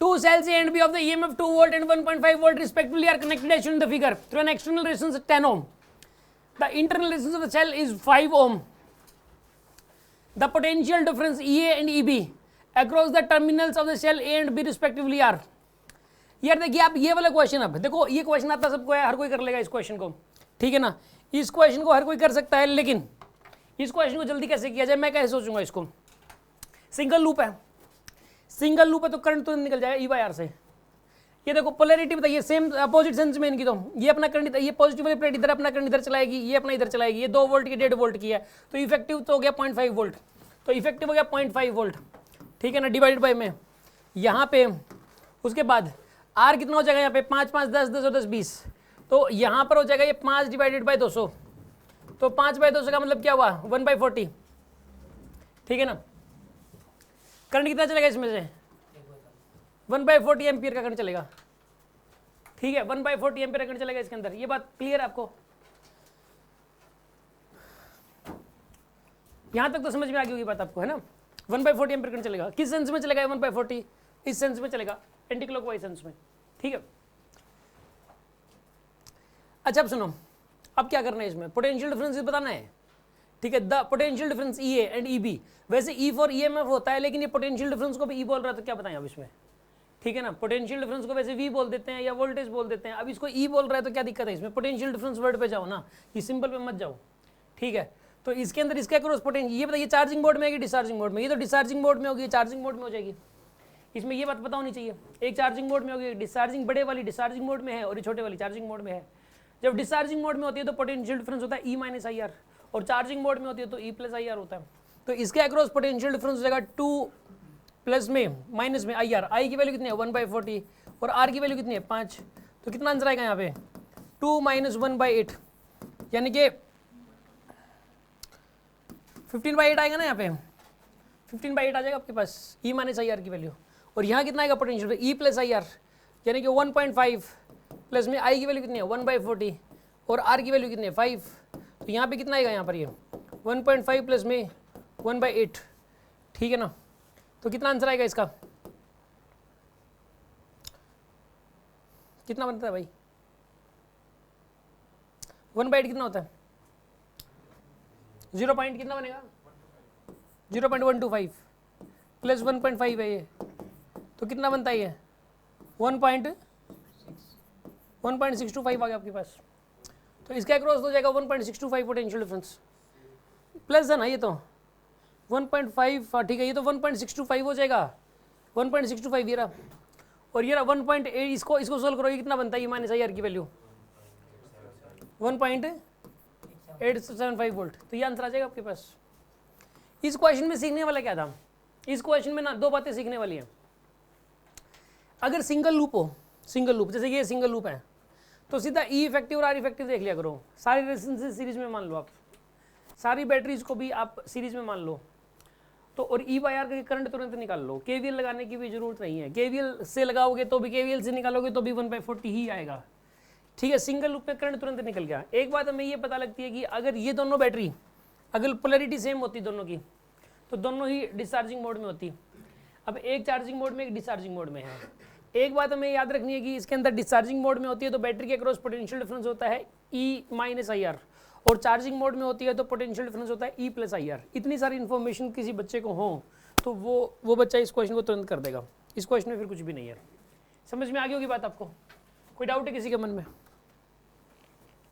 Two cells A and B of the EMF 2 volt and 1.5 volt respectively are connected as shown in the figure through an external resistance 10 ohm. The internal resistance of the cell is 5 ohm. The potential difference EA and EB across the terminals of the cell A and B respectively are. यार देखिए आप ये वाला question, अब देखो ये question आता सबको है, हर कोई कर लेगा इस क्वेश्चन को, ठीक है ना, इस क्वेश्चन को हर कोई कर सकता है, लेकिन इस क्वेश्चन को जल्दी कैसे किया जाए, मैं कैसे सोचूंगा इसको। सिंगल लूप है, सिंगल लूप है तो करंट तो निकल जाएगा ई बाई आर से। ये देखो पोलैरिटी बताइए, सेम अपोजिट सेंस में इनकी, तो ये अपना करंट, ये पॉजिटिव वाली प्लेट इधर अपना करंट इधर चलाएगी, ये अपना इधर चलाएगी, ये 2 वोल्ट की 1.5 वोल्ट की है, तो इफेक्टिव तो हो गया 0.5 वोल्ट, तो इफेक्टिव हो गया 0.5 वोल्ट, ठीक है ना, डिवाइडेड बाई में यहाँ पे, उसके बाद आर कितना हो जाएगा यहाँ पे 5 5 10 10 और 10 20, तो यहाँ पर हो जाएगा ये 5 डिवाइडेड बाई 200, तो 5 बाई 200 का मतलब क्या हुआ 1/40, ठीक है ना। करंट कितना चलेगा इसमें से 1/40 एम्पियर का करंट चलेगा, ठीक है, 1/40 एम्पियर करंट चलेगा इसके अंदर। ये बात क्लियर है आपको, यहां तक तो समझ में आ गई होगी बात आपको, है ना। 1/40 एम्पियर करंट चलेगा, किस सेंस में चलेगा 1/40, इस सेंस में चलेगा, एंटी क्लॉकवाइज सेंस में, ठीक है। अच्छा अब सुनो, अब क्या करना है इसमें, पोटेंशियल डिफरेंस बताना है, ठीक है। The potential difference E A and E B, वैसे E for E M F होता है, लेकिन ये पोटेंशियल डिफरेंस को भी ई बोल रहा है, तो क्या बताएं अब इसमें, ठीक है ना। पोटेंशियल डिफरेंस को वैसे वी बोल देते हैं या वोल्टेज बोल देते हैं, अब इसको ई बोल रहा है तो क्या दिक्कत है इसमें, पोटेंशियल डिफरेंस वर्ड पे जाओ ना, ये सिंपल पे मत जाओ, ठीक है। तो इसके अंदर इसका क्रॉस पोटेंशियल, ये बताइए चार्जिंग मोड में है कि डिस्चार्जिंग मोड में, ये तो डिस्चार्जिंग मोड में होगी, चार्जिंग मोड में हो जाएगी, इसमें ये बात पता होनी चाहिए, एक चार्जिंग मोड में होगी, डिस्चार्जिंग बड़े वाली डिस्चार्जिंग मोड में है और ये छोटे वाली चार्जिंग मोड में है। जब डिस्चार्जिंग मोड में होती है तो पोटेंशियल डिफरेंस होता है ई माइनस आई आर, और चार्जिंग मोड में होती है तो ई प्लस आई आर होता है। तो इसके अक्रॉस पोटेंशियल डिफरेंस हो जाएगा 2 प्लस में माइनस में आई आर, आई की वैल्यू कितनी है 1/40 और आर की वैल्यू कितनी है 5, तो कितना आंसर आएगा यहाँ पे 2 - 1/8, यानी कि 15/8 आएगा ना, यहाँ पे 15/8 आ जाएगा आपके पास ई माइनस आई आर की वैल्यू, और यहाँ कितना आएगा potential E plus I R, यानी कि 1.5 प्लस में आई की वैल्यू कितनी है 1/40 और आर की वैल्यू कितनी है 5, तो यहाँ पे कितना आएगा, यहाँ पर ये 1.5 प्लस में 1/8, ठीक है ना। तो कितना आंसर आएगा इसका, कितना बनता है भाई 1/8 कितना होता है 0 पॉइंट कितना बनेगा 0.125 प्लस 1.5 है ये, तो कितना बनता है ये 1.625 आ गया आपके पास। तो इसका क्रॉस हो जाएगा 1.625 पोटेंशियल डिफरेंस, प्लस है ना ये तो 1.5, ठीक है, ये तो 1.625 हो जाएगा, 1.625 ये रहा, और ये रहा 1.8, इसको सोल्व करो, ये कितना बनता है ये माइनस आई आर की वैल्यू 1.875 वोल्ट, तो ये आंसर आ जाएगा आपके पास। इस क्वेश्चन में सीखने वाला क्या था, इस क्वेश्चन में ना 2 बातें सीखने वाली हैं। अगर सिंगल लूप हो, सिंगल लूप जैसे ये सिंगल लूप है, तो सीधा ई इफेक्टिव और आर इफेक्टिव देख लिया करो, सारी रेजिस्टेंस सीरीज में मान लो आप, सारी बैटरीज को भी आप सीरीज में मान लो, तो और ई बाई आर का करंट तुरंत निकाल लो, केवीएल लगाने की भी जरूरत नहीं है, केवीएल से लगाओगे तो भी, केवीएल से निकालोगे तो भी 1/40 ही आएगा, ठीक है। सिंगल लूप में करंट तुरंत निकल गया। एक बात हमें ये पता लगती है कि अगर ये दोनों बैटरी, अगर पोलैरिटी सेम होती दोनों की, तो दोनों ही डिस्चार्जिंग मोड में होती। अब एक चार्जिंग मोड में एक डिस्चार्जिंग मोड में है। एक बात हमें याद रखनी है कि इसके अंदर डिस्चार्जिंग मोड में होती है तो बैटरी के अक्रॉस पोटेंशियल डिफरेंस होता है ई माइनस आई आर, और चार्जिंग मोड में होती है तो पोटेंशियल डिफरेंस होता है ई प्लस आई आर। इतनी सारी इन्फॉर्मेशन किसी बच्चे को हो तो वो बच्चा इस क्वेश्चन को तुरंत कर देगा। इस क्वेश्चन में फिर कुछ भी नहीं है। समझ में आ गई होगी बात आपको? कोई डाउट है किसी के मन में?